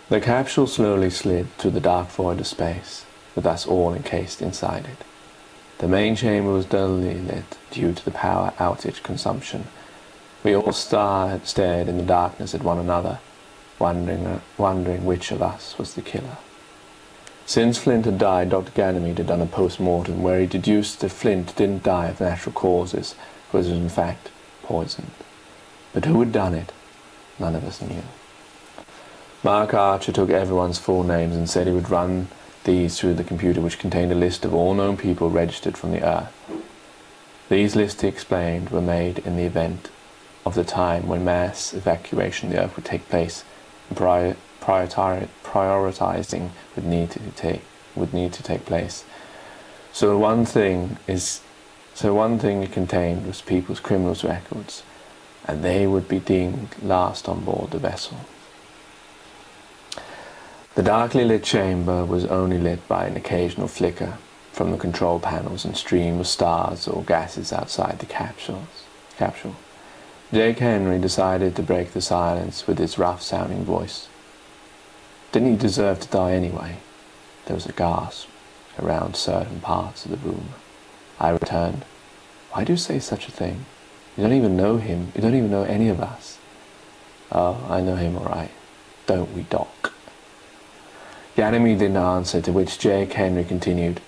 The capsule slowly slid through the dark void of space, with us all encased inside it. The main chamber was dully lit due to the power outage consumption. We all stared in the darkness at one another, wondering which of us was the killer. Since Flint had died, Dr. Ganymede had done a post-mortem where he deduced that Flint didn't die of natural causes, but was in fact poisoned. But who had done it? None of us knew. Mark Archer took everyone's full names and said he would run these through the computer, which contained a list of all known people registered from the Earth. These lists, he explained, were made in the event of the time when mass evacuation of the Earth would take place, and prioritizing would need to take place. So one thing it contained was people's criminals' records, and they would be deemed last on board the vessel. The darkly lit chamber was only lit by an occasional flicker from the control panels and stream of stars or gases outside the capsule. Jake Henry decided to break the silence with his rough-sounding voice. Didn't he deserve to die anyway? There was a gasp around certain parts of the room. I returned. Why do you say such a thing? You don't even know him. You don't even know any of us. Oh, I know him all right. Don't we, Doc? Ganymede didn't answer, to which Jake Henry continued.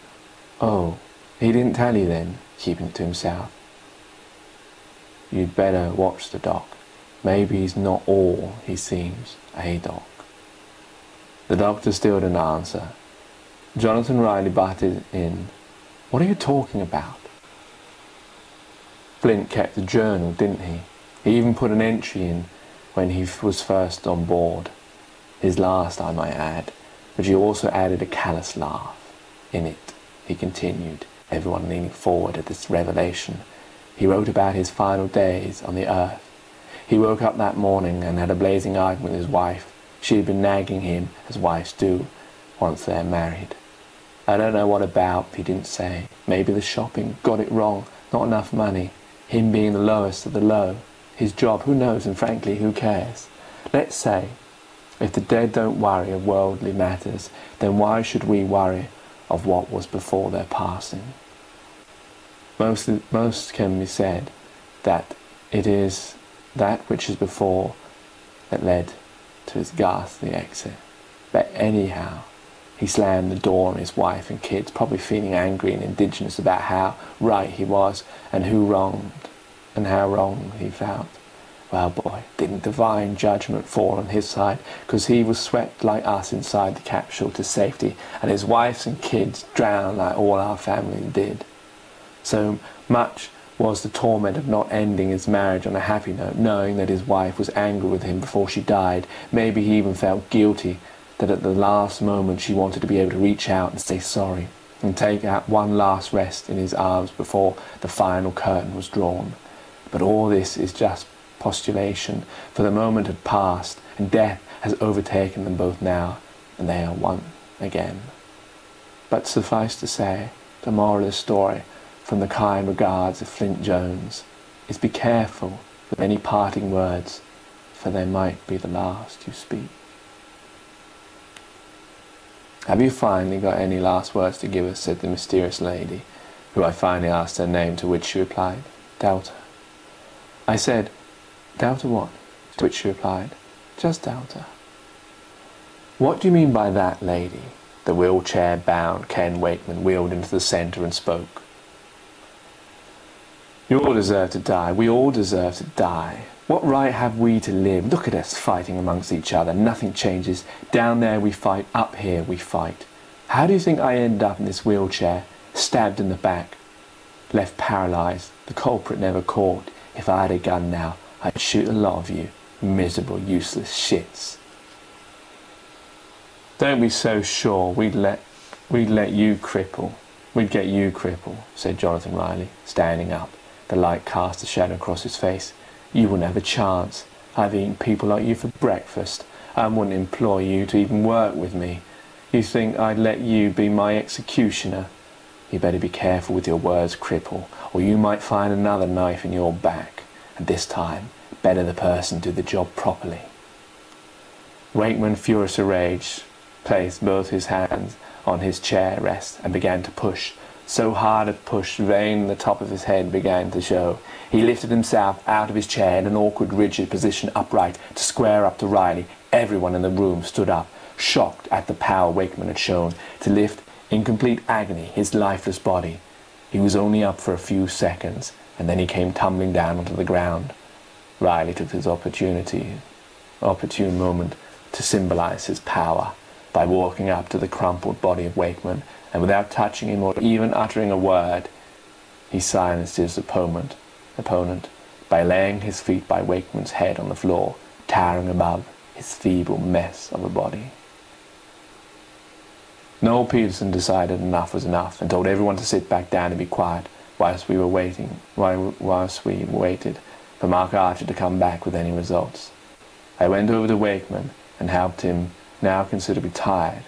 Oh, he didn't tell you then, keeping it to himself. You'd better watch the Doc. Maybe he's not all he seems, Doc? The doctor still didn't answer. Jonathan Riley butted in. What are you talking about? Flint kept a journal, didn't he? He even put an entry in when he was first on board. His last, I might add. But he also added a callous laugh. In it, he continued, everyone leaning forward at this revelation. He wrote about his final days on the Earth. He woke up that morning and had a blazing argument with his wife. She had been nagging him, as wives do, once they're married. I don't know what about, he didn't say. Maybe the shopping, got it wrong, not enough money. Him being the lowest of the low. His job, who knows, and frankly, who cares? Let's say, if the dead don't worry of worldly matters, then why should we worry of what was before their passing? Most can be said that it is that which is before that led to his ghastly exit. But anyhow, he slammed the door on his wife and kids, probably feeling angry and indignant about how right he was and how wrong he felt. Well, boy, didn't divine judgment fall on his side, because he was swept like us inside the capsule to safety, and his wives and kids drowned like all our family did. So much was the torment of not ending his marriage on a happy note, knowing that his wife was angry with him before she died. Maybe he even felt guilty that at the last moment she wanted to be able to reach out and say sorry, and take out one last rest in his arms before the final curtain was drawn. But all this is just postulation, for the moment had passed, and death has overtaken them both now, and they are one again. But suffice to say, the moral of the story, from the kind regards of Flint Jones, is be careful with any parting words, for they might be the last you speak. Have you finally got any last words to give us? Said the mysterious lady, who I finally asked her name, to which she replied, Delta. I said, Delta what? To which she replied, just Delta. What do you mean by that, lady? The wheelchair-bound Ken Wakeman wheeled into the centre and spoke. You all deserve to die. We all deserve to die. What right have we to live? Look at us fighting amongst each other. Nothing changes. Down there we fight. Up here we fight. How do you think I end up in this wheelchair, stabbed in the back, left paralysed, the culprit never caught? If I had a gun now, I'd shoot a lot of you, miserable, useless shits. Don't be so sure we'd let you cripple. We'd get you crippled, said Jonathan Riley, standing up. The light cast a shadow across his face. You wouldn't have a chance. I've eaten people like you for breakfast. I wouldn't employ you to even work with me. You think I'd let you be my executioner? You better be careful with your words, cripple, or you might find another knife in your back. And this time, better the person do the job properly. Wakeman, furious with rage, placed both his hands on his chair rest and began to push. So hard a push, vein the top of his head began to show. He lifted himself out of his chair in an awkward, rigid position upright to square up to Riley. Everyone in the room stood up, shocked at the power Wakeman had shown to lift in complete agony his lifeless body. He was only up for a few seconds, and then he came tumbling down onto the ground. Riley took his opportune moment to symbolize his power by walking up to the crumpled body of Wakeman, and without touching him or even uttering a word, he silenced his opponent by laying his feet by Wakeman's head on the floor, towering above his feeble mess of a body. Noel Peterson decided enough was enough and told everyone to sit back down and be quiet whilst we waited for Mark Archer to come back with any results. I went over to Wakeman and helped him, now considerably tired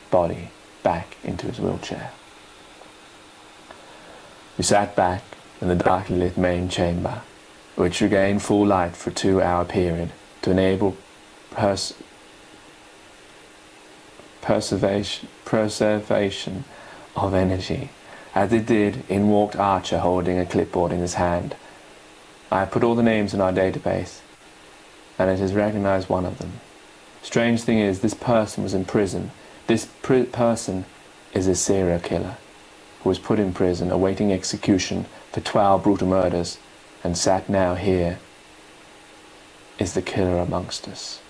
body, back into his wheelchair. We sat back in the darkly lit main chamber, which regained full light for a 2-hour period to enable preservation of energy. As it did, in walked Archer holding a clipboard in his hand. I have put all the names in our database, and it has recognized one of them. Strange thing is, this person was in prison. This person is a serial killer who was put in prison awaiting execution for 12 brutal murders, and sat now here is the killer amongst us.